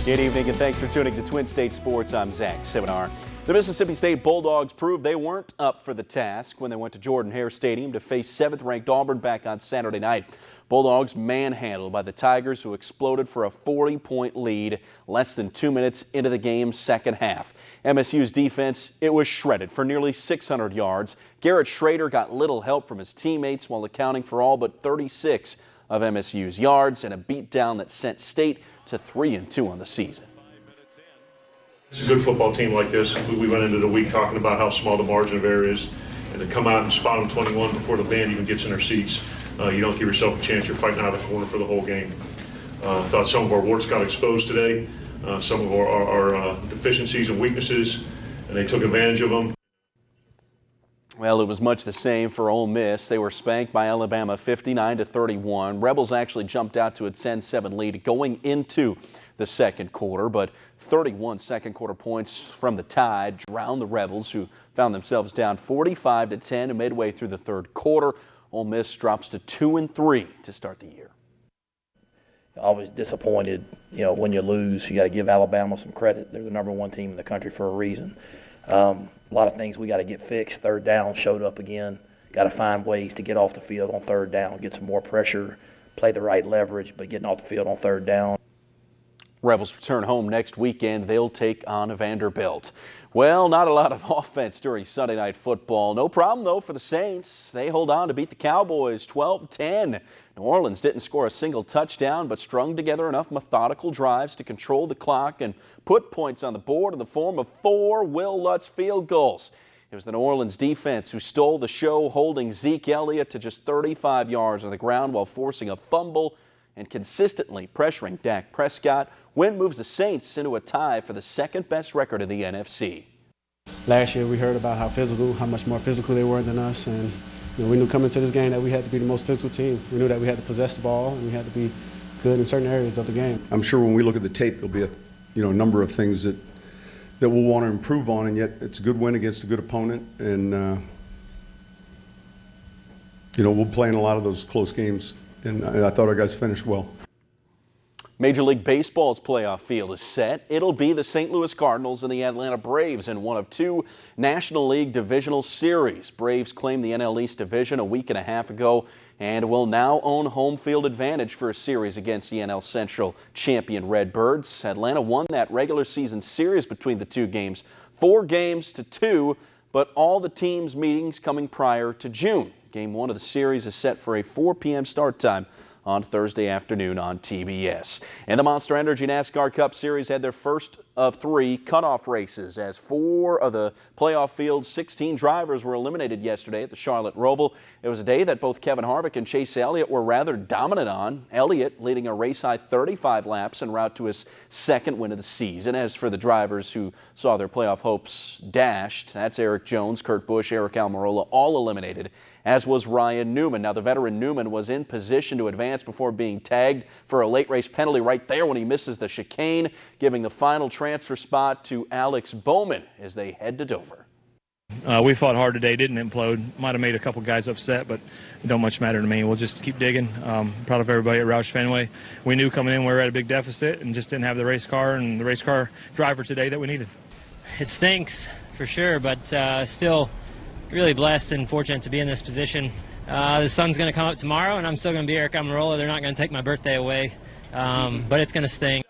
Good evening and thanks for tuning to Twin State Sports. I'm Zach Seminar. The Mississippi State Bulldogs proved they weren't up for the task when they went to Jordan-Hare Stadium to face 7th-ranked Auburn back on Saturday night. Bulldogs manhandled by the Tigers, who exploded for a 40-point lead less than 2 minutes into the game's second half. MSU's defense, it was shredded for nearly 600 yards. Garrett Schrader got little help from his teammates while accounting for all but 36 of MSU's yards and a beatdown that sent State to 3-2 on the season. It's a good football team like this. We went into the week talking about how small the margin of error is, and to come out and spot them 21 before the band even gets in their seats, you don't give yourself a chance. You're fighting out of the corner for the whole game. I thought some of our warts got exposed today, some of our deficiencies and weaknesses, and they took advantage of them. Well, it was much the same for Ole Miss. They were spanked by Alabama 59-31. Rebels actually jumped out to a 10-7 lead going into the second quarter, but 31 second quarter points from the Tide drowned the Rebels, who found themselves down 45-10 midway through the third quarter. Ole Miss drops to 2-3 to start the year. Always disappointed, when you lose. You got to give Alabama some credit. They're the #1 team in the country for a reason. A lot of things we got to get fixed. Third down showed up again. Got to find ways to get off the field on third down, get some more pressure, play the right leverage, but getting off the field on third down. Rebels return home next weekend. They'll take on Vanderbilt. Well, not a lot of offense during Sunday Night Football. No problem, though, for the Saints. They hold on to beat the Cowboys 12-10. New Orleans didn't score a single touchdown, but strung together enough methodical drives to control the clock and put points on the board in the form of 4 Will Lutz field goals. It was the New Orleans defense who stole the show, holding Zeke Elliott to just 35 yards on the ground while forcing a fumble and consistently pressuring Dak Prescott. Win moves the Saints into a tie for the second-best record in the NFC. Last year we heard about how much more physical they were than us, and we knew coming into this game that we had to be the most physical team. We knew that we had to possess the ball and we had to be good in certain areas of the game. I'm sure when we look at the tape, there'll be a number of things that we'll want to improve on, and yet it's a good win against a good opponent, and we'll play in a lot of those close games. And I thought our guys finished well. Major League Baseball's playoff field is set. It'll be the St. Louis Cardinals and the Atlanta Braves in one of 2 National League divisional series. Braves claimed the NL East division a week and a half ago and will now own home field advantage for a series against the NL Central champion Redbirds. Atlanta won that regular season series between the 2 games, 4-2, but all the teams' meetings coming prior to June. Game 1 of the series is set for a 4 p.m. start time on Thursday afternoon on TBS. And the Monster Energy NASCAR Cup Series had their first of 3 cutoff races as 4 of the playoff field's 16 drivers were eliminated yesterday at the Charlotte Roval. It was a day that both Kevin Harvick and Chase Elliott were rather dominant on. Elliott leading a race-high 35 laps en route to his 2nd win of the season. As for the drivers who saw their playoff hopes dashed, that's Eric Jones, Kurt Busch, Eric Almirola, all eliminated, as was Ryan Newman. Now, the veteran Newman was in position to advance before being tagged for a late race penalty right there when he misses the chicane, giving the final transfer spot to Alex Bowman as they head to Dover. We fought hard today, didn't implode. Might have made a couple guys upset, but it don't much matter to me. We'll just keep digging. Proud of everybody at Roush Fenway. We knew coming in we were at a big deficit and just didn't have the race car and the race car driver today that we needed. It stinks for sure, but still really blessed and fortunate to be in this position. The sun's going to come up tomorrow, and I'm still going to be Eric Almirola. They're not going to take my birthday away, but it's going to sting.